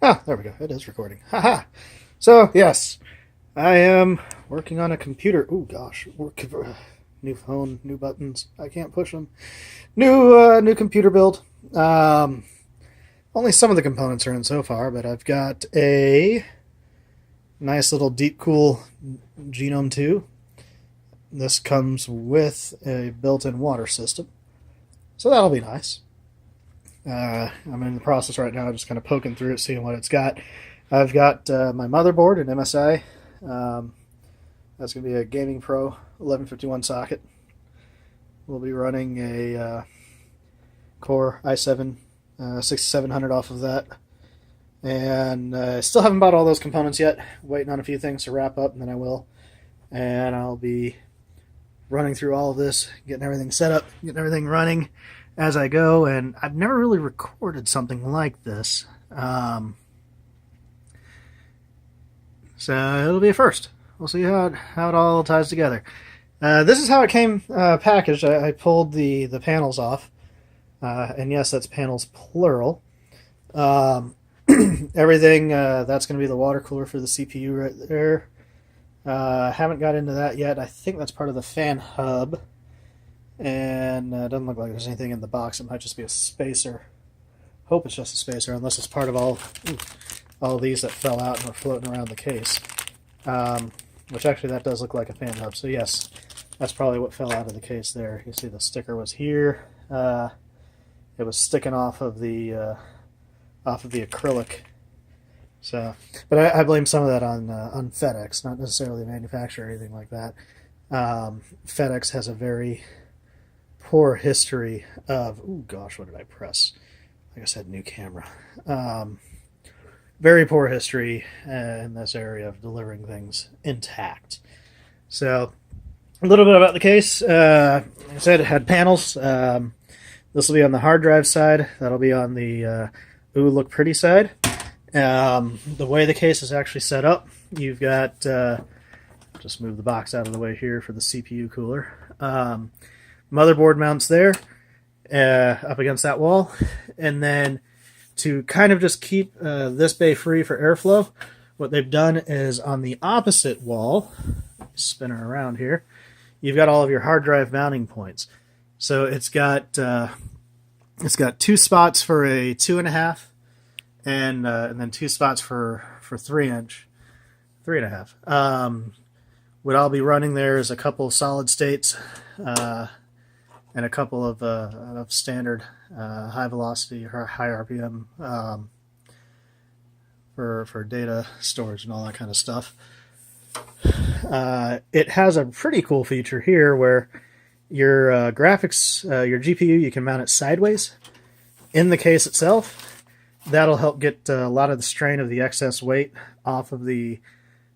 Ah, there we go. It is recording. Haha. So, yes, I am working on a computer. Oh, gosh. New phone, new buttons. I can't push them. New computer build. Only some of the components are in so far, but I've got a nice little Deepcool Genome II. This comes with a built-in water system, so that'll be nice. I'm in the process right now, just kind of poking through it, seeing what it's got. I've got my motherboard, an MSI. That's going to be a Gaming Pro 1151 socket. We'll be running a Core i7 6700 off of that. And I still haven't bought all those components yet. Waiting on a few things to wrap up, and then I will. And I'll be running through all of this, getting everything set up, getting everything running as I go. And I've never really recorded something like this. So it'll be a first. We'll see how it all ties together. This is how it came packaged. I pulled the panels off. And yes, that's panels plural. Everything, that's going to be the water cooler for the CPU right there. Haven't got into that yet. I think that's part of the fan hub. And it doesn't look like there's anything in the box. It might just be a spacer. Hope it's just a spacer, unless it's part of all these that fell out and were floating around the case. Which actually that does look like a fan hub. So yes, that's probably what fell out of the case there. You see the sticker was here. It was sticking off of the acrylic. So, but I blame some of that on FedEx, not necessarily the manufacturer or anything like that. FedEx has a very poor history of, oh gosh, what did I press? Like I said, new camera. Very poor history in this area of delivering things intact. So, a little bit about the case. Like I said, it had panels. This will be on the hard drive side. That'll be on the ooh, look pretty side. The way the case is actually set up, you've got, just move the box out of the way here for the CPU cooler. Motherboard mounts there, up against that wall. And then to kind of just keep this bay free for airflow, what they've done is on the opposite wall, spin her around here, you've got all of your hard drive mounting points. So it's got two spots for a 2.5, and then two spots for 3-inch, 3.5. What I'll be running there is a couple of solid states, and a couple of standard high velocity or high RPM for data storage and all that kind of stuff. It has a pretty cool feature here where your graphics, your GPU, you can mount it sideways in the case itself. That'll help get a lot of the strain of the excess weight off of the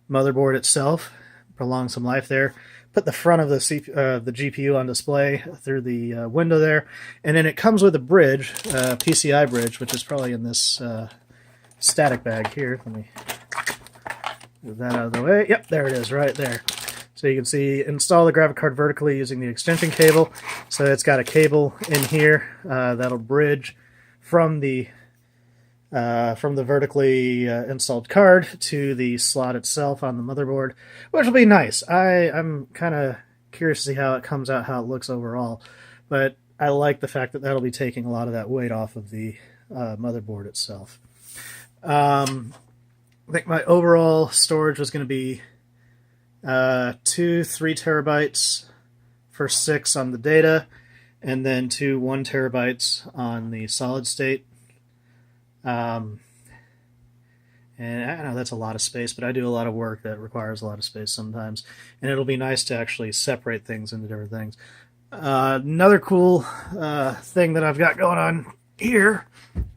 motherboard itself, prolong some life there. Put the front of the GPU on display through the window there, and then it comes with a bridge, PCI bridge, which is probably in this static bag here. Let me move that out of the way. Yep, there it is, right there. So you can see, install the graphic card vertically using the extension cable. So it's got a cable in here that'll bridge from the vertically installed card to the slot itself on the motherboard, which will be nice. I'm kind of curious to see how it comes out, how it looks overall. But I like the fact that that'll be taking a lot of that weight off of the motherboard itself. I think my overall storage was going to be 2 3 terabytes for 6 on the data, and then 2 1 terabytes on the solid state. And I know that's a lot of space, but I do a lot of work that requires a lot of space sometimes, and it'll be nice to actually separate things into different things. Another cool thing that I've got going on here,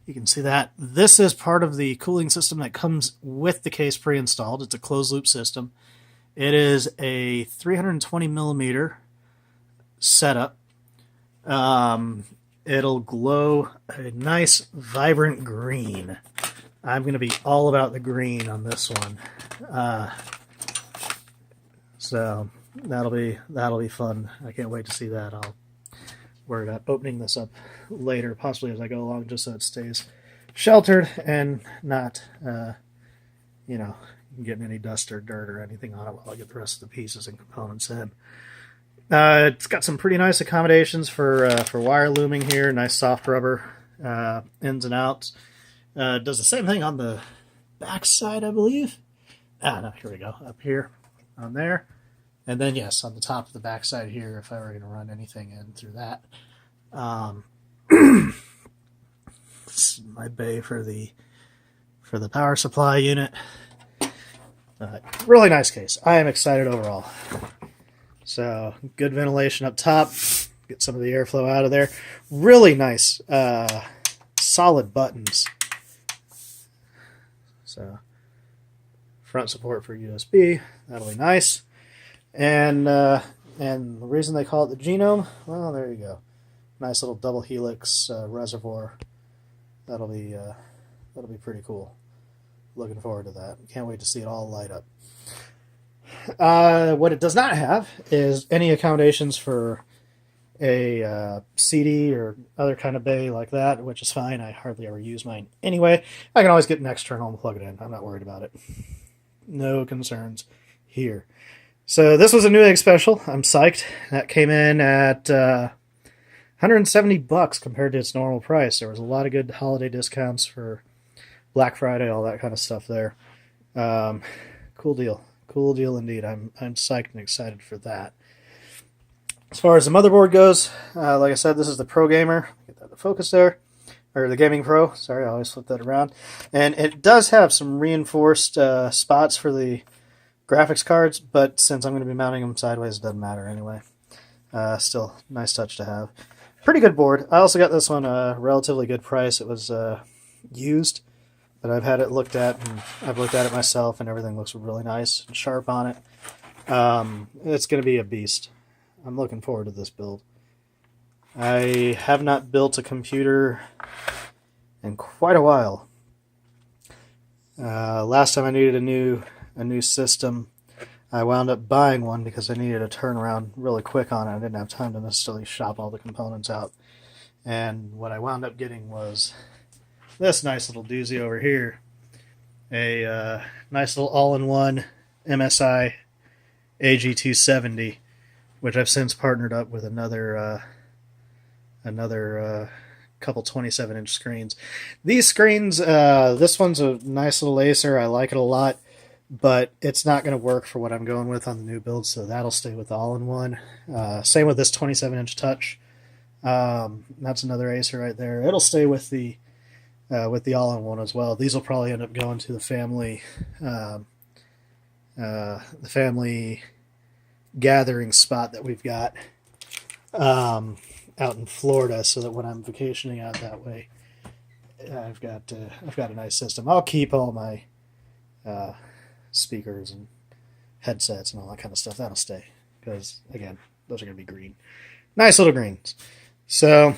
you can see that this is part of the cooling system that comes with the case pre-installed. It's a closed loop system. It is a 320 millimeter setup. It'll glow a nice, vibrant green. I'm going to be all about the green on this one. So that'll be fun. I can't wait to see that. I'll worry about opening this up later, possibly as I go along, just so it stays sheltered and not, you know, getting any dust or dirt or anything on it while I get the rest of the pieces and components in. It's got some pretty nice accommodations for wire looming here. Nice soft rubber ins and outs. Does the same thing on the back side, I believe. No, here we go. Up here, on there. And then, yes, on the top of the back side here, if I were going to run anything in through that. This is my bay for the power supply unit. Really nice case. I am excited overall. So, good ventilation up top. Get some of the airflow out of there. Really nice, solid buttons. So, front support for USB. That'll be nice. And the reason they call it the Genome, well, there you go. Nice little double helix reservoir. That'll be pretty cool. Looking forward to that. Can't wait to see it all light up. What it does not have is any accommodations for a CD or other kind of bay like that, which is fine. I hardly ever use mine anyway. I can always get an external and plug it in. I'm not worried about it. No concerns here. So this was a Newegg special. I'm psyched. That came in at $170 compared to its normal price. There was a lot of good holiday discounts for Black Friday, all that kind of stuff there. Cool deal. Cool deal indeed. I'm psyched and excited for that. As far as the motherboard goes, like I said, this is the Pro Gamer. Get that to focus there. Or the Gaming Pro. Sorry, I always flip that around. And it does have some reinforced spots for the graphics cards, but since I'm going to be mounting them sideways, it doesn't matter anyway. Still, nice touch to have. Pretty good board. I also got this one a relatively good price. It was used, but I've had it looked at, and I've looked at it myself, and everything looks really nice and sharp on it. It's going to be a beast. I'm looking forward to this build. I have not built a computer in quite a while. Last time I needed a new system, I wound up buying one because I needed a turnaround really quick on it. I didn't have time to necessarily shop all the components out. And what I wound up getting was this nice little doozy over here. A nice little all-in-one MSI AG270, which I've since partnered up with another couple 27-inch screens. These screens, this one's a nice little Acer. I like it a lot, but it's not going to work for what I'm going with on the new build, so that'll stay with the all-in-one. Same with this 27-inch touch. That's another Acer right there. It'll stay with the all-in-one as well. These will probably end up going to the family gathering spot that we've got out in Florida, so that when I'm vacationing out that way, I've got a nice system. I'll keep all my speakers and headsets and all that kind of stuff. That'll stay, because again, those are going to be green. Nice little greens. So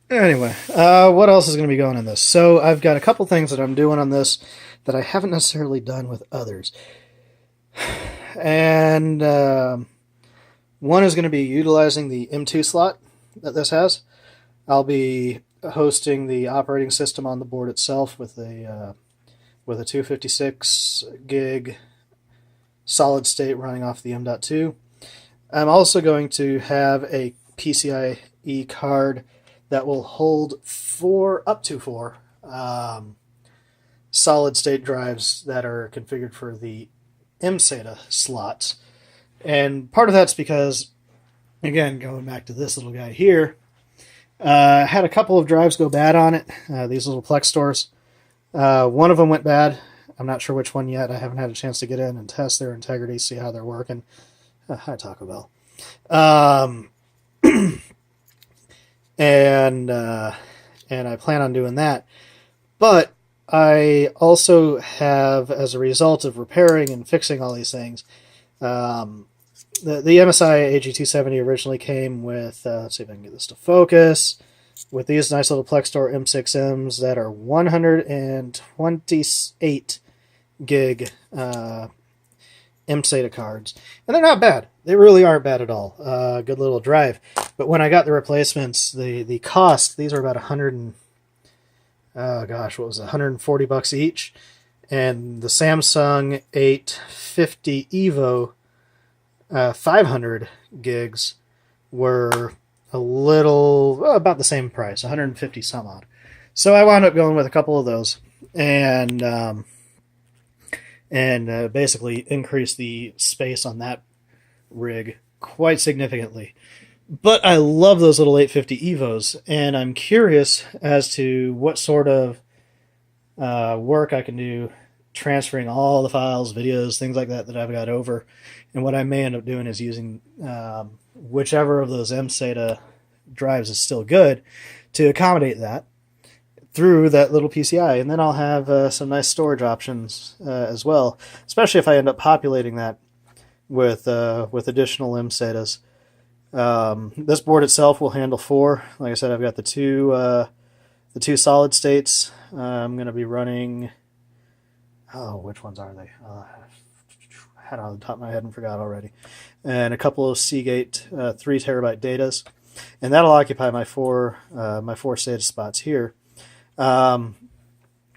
anyway, what else is going to be going in this? So I've got a couple things that I'm doing on this that I haven't necessarily done with others. And one is going to be utilizing the M2 slot that this has. I'll be hosting the operating system on the board itself with a 256 gig solid state running off the M.2. I'm also going to have a PCIe card that will hold up to four solid state drives that are configured for the mSATA slots. And part of that's because, again, going back to this little guy here, had a couple of drives go bad on it, these little Plex stores. One of them went bad. I'm not sure which one yet. I haven't had a chance to get in and test their integrity, see how they're working. Hi, Taco Bell. And I plan on doing that. But I also have, as a result of repairing and fixing all these things, the MSI AG270 originally came with, let's see if I can get this to focus, with these nice little Plextor M6Ms that are 128 gig mSATA cards. And they're not bad. They really aren't bad at all. Good little drive. But when I got the replacements, the cost, these are about oh gosh, what was it, $140 each. And the Samsung 850 Evo 500 gigs were a little, well, about the same price, 150 some odd. So I wound up going with a couple of those, and basically increased the space on that rig quite significantly. But I love those little 850 Evos, and I'm curious as to what sort of work I can do transferring all the files, videos, things like that I've got over. And what I may end up doing is using whichever of those mSATA drives is still good to accommodate that through that little PCI. And then I'll have some nice storage options as well, especially if I end up populating that with additional mSATAs. This board itself will handle 4. Like I said, I've got the two solid states. I'm going to be running, which ones are they? I had it on the top of my head and forgot already. And a couple of Seagate 3 terabyte datas, and that'll occupy my four SATA spots here. And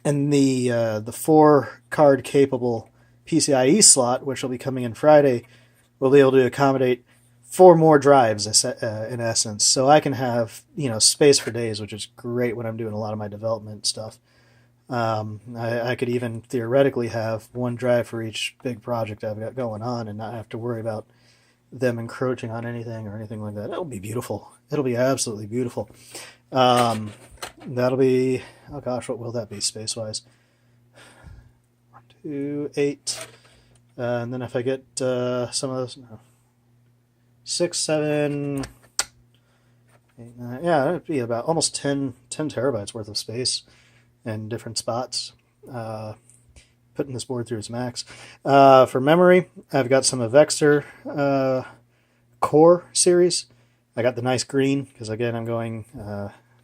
the 4 card capable PCIe slot, which will be coming in Friday, will be able to accommodate 4 more drives in essence. So I can have, space for days, which is great when I'm doing a lot of my development stuff. I could even theoretically have 1 drive for each big project I've got going on and not have to worry about them encroaching on anything or anything like that. It'll be beautiful. It'll be absolutely beautiful. That'll be, oh gosh, what will that be space-wise? 1, 2, 8. And then if I get some of those, 6, 7, 8, 9, yeah, it'd be about almost 10 terabytes worth of space in different spots, putting this board through its max. For memory, I've got some Avexir Core series. I got the nice green, because again, I'm going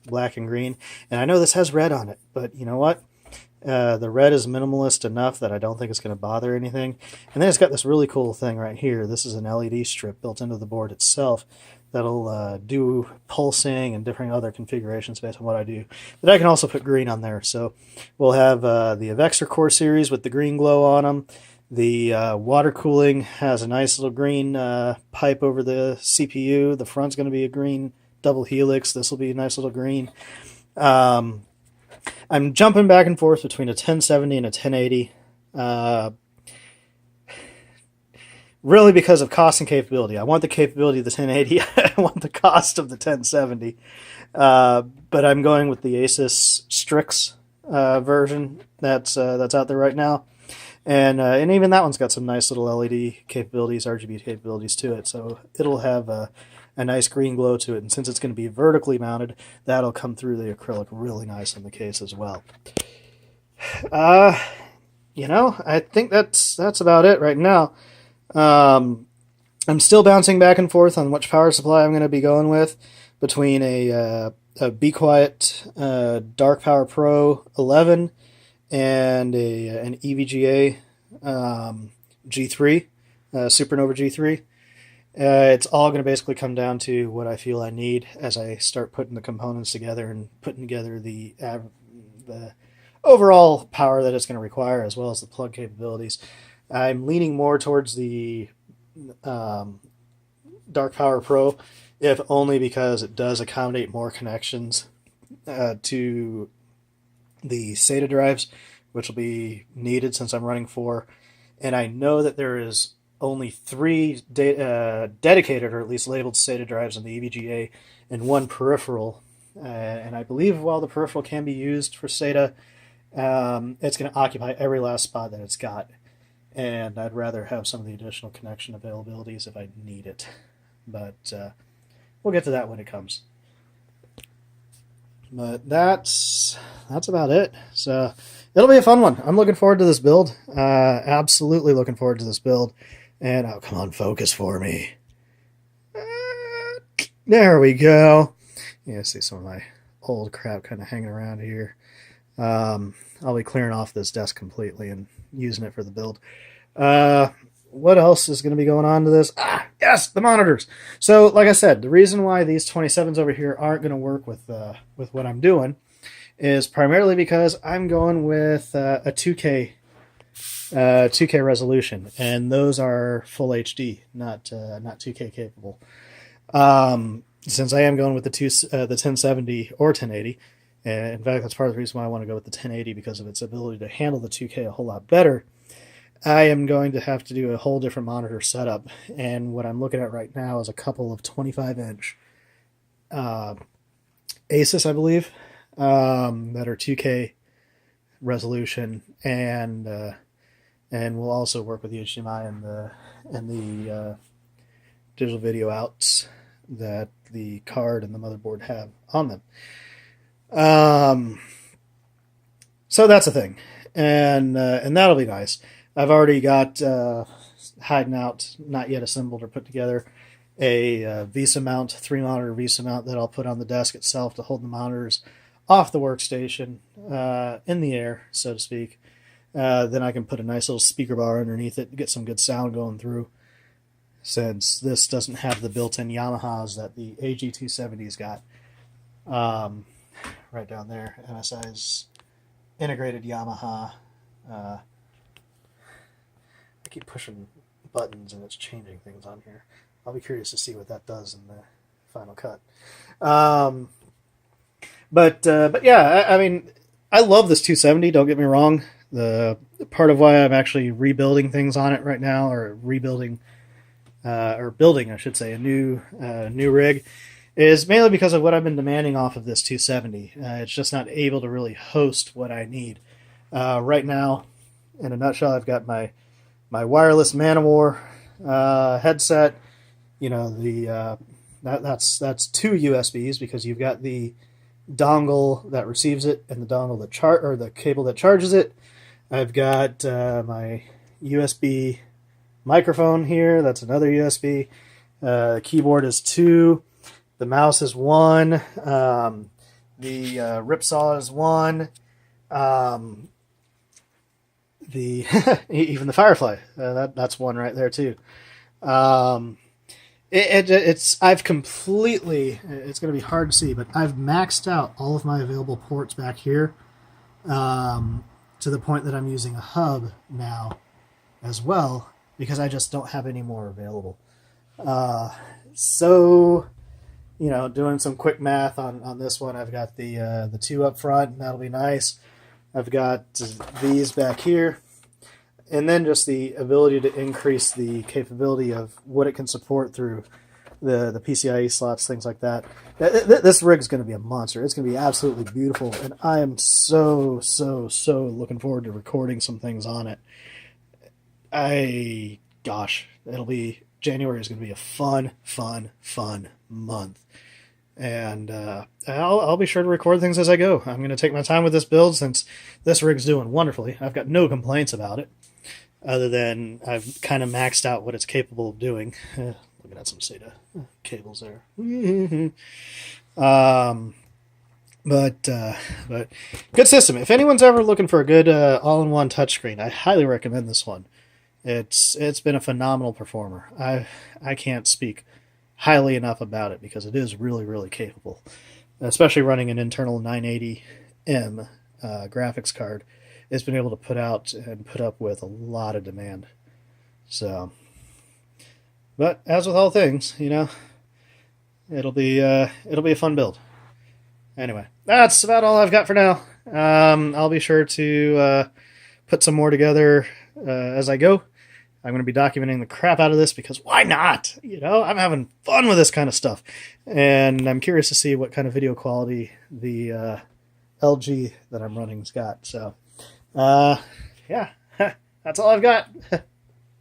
black and green. And I know this has red on it, but you know what? The red is minimalist enough that I don't think it's going to bother anything. And then it's got this really cool thing right here. This is an LED strip built into the board itself that'll do pulsing and different other configurations based on what I do. But I can also put green on there. So we'll have the Avexir Core series with the green glow on them. The water cooling has a nice little green pipe over the CPU. The front's going to be a green double helix. This will be a nice little green. I'm jumping back and forth between a 1070 and a 1080. Really because of cost and capability. I want the capability of the 1080. I want the cost of the 1070. But I'm going with the ASUS Strix version that's out there right now. And even that one's got some nice little LED capabilities, RGB capabilities to it. So it'll have a nice green glow to it. And since it's going to be vertically mounted, that'll come through the acrylic really nice in the case as well. I think that's about it right now. I'm still bouncing back and forth on which power supply I'm going to be going with between a Be Quiet Dark Power Pro 11 and an EVGA G3, Supernova G3. It's all going to basically come down to what I feel I need as I start putting the components together and putting together the overall power that it's going to require, as well as the plug capabilities. I'm leaning more towards the Dark Power Pro, if only because it does accommodate more connections to the SATA drives, which will be needed since I'm running 4. And I know that there is only 3 dedicated, or at least labeled SATA drives in the EVGA, and 1 peripheral. And I believe while the peripheral can be used for SATA, it's going to occupy every last spot that it's got. And I'd rather have some of the additional connection availabilities if I need it. But we'll get to that when it comes. But that's about it. So it'll be a fun one. I'm looking forward to this build. Absolutely looking forward to this build. And oh, come on, focus for me. There we go. Yeah, see some of my old crap kind of hanging around here. I'll be clearing off this desk completely and using it for the build. What else is going to be going on to this? Yes, the monitors. So, like I said, the reason why these 27s over here aren't going to work with what I'm doing is primarily because I'm going with a 2K 2K resolution, and those are full HD, not 2K capable. Since I am going with the 1070 or 1080, and in fact that's part of the reason why I want to go with the 1080 because of its ability to handle the 2K a whole lot better. I am going to have to do a whole different monitor setup, and what I'm looking at right now is a couple of 25-inch ASUS, I believe, that are 2K resolution, and we'll also work with the HDMI and the digital video outs that the card and the motherboard have on them. So that's a thing, and that'll be nice. I've already got hiding out, not yet assembled or put together, a VESA mount, 3-monitor VESA mount that I'll put on the desk itself to hold the monitors off the workstation, in the air, so to speak. Then I can put a nice little speaker bar underneath it to get some good sound going through, since this doesn't have the built-in Yamahas that the AG270's got. Right down there, MSI's integrated Yamaha. I keep pushing buttons and it's changing things on here. I'll be curious to see what that does in the final cut. But yeah, I mean, I love this 270, don't get me wrong. The part of why I'm actually rebuilding things on it right now, or building, I should say, a new rig, is mainly because of what I've been demanding off of this 270. It's just not able to really host what I need. Right now, in a nutshell, I've got my wireless Man of War headset. You know, that's 2 USBs, because you've got the dongle that receives it and the dongle that the cable that charges it. I've got my USB microphone here. That's another USB. The keyboard is 2. The mouse is 1. The ripsaw is 1. Even the Firefly, that's 1 right there too. I've completely, it's going to be hard to see, but I've maxed out all of my available ports back here, to the point that I'm using a hub now as well, because I just don't have any more available. So, you know, doing some quick math on this one, I've got the 2 up front, and that'll be nice. I've got these back here, and then just the ability to increase the capability of what it can support through the PCIe slots, things like that. This rig's going to be a monster. It's going to be absolutely beautiful, and I am so looking forward to recording some things on it. January is going to be a fun month. And I'll be sure to record things as I go. I'm going to take my time with this build, since this rig's doing wonderfully. I've got no complaints about it, other than I've kind of maxed out what it's capable of doing. Looking at some SATA cables there. But good system. If anyone's ever looking for a good all-in-one touchscreen, I highly recommend this one. It's been a phenomenal performer. I can't speak highly enough about it, because it is really capable, especially running an internal 980M graphics card. It's been able to put up with a lot of demand. So, but as with all things, you know, it'll be a fun build. Anyway, that's about all I've got for now. I'll be sure to put some more together as I go. I'm going to be documenting the crap out of this, because why not? You know, I'm having fun with this kind of stuff. And I'm curious to see what kind of video quality the LG that I'm running's got. So, yeah, that's all I've got. I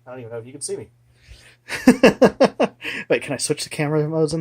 don't even know if you can see me. Wait, can I switch the camera modes in?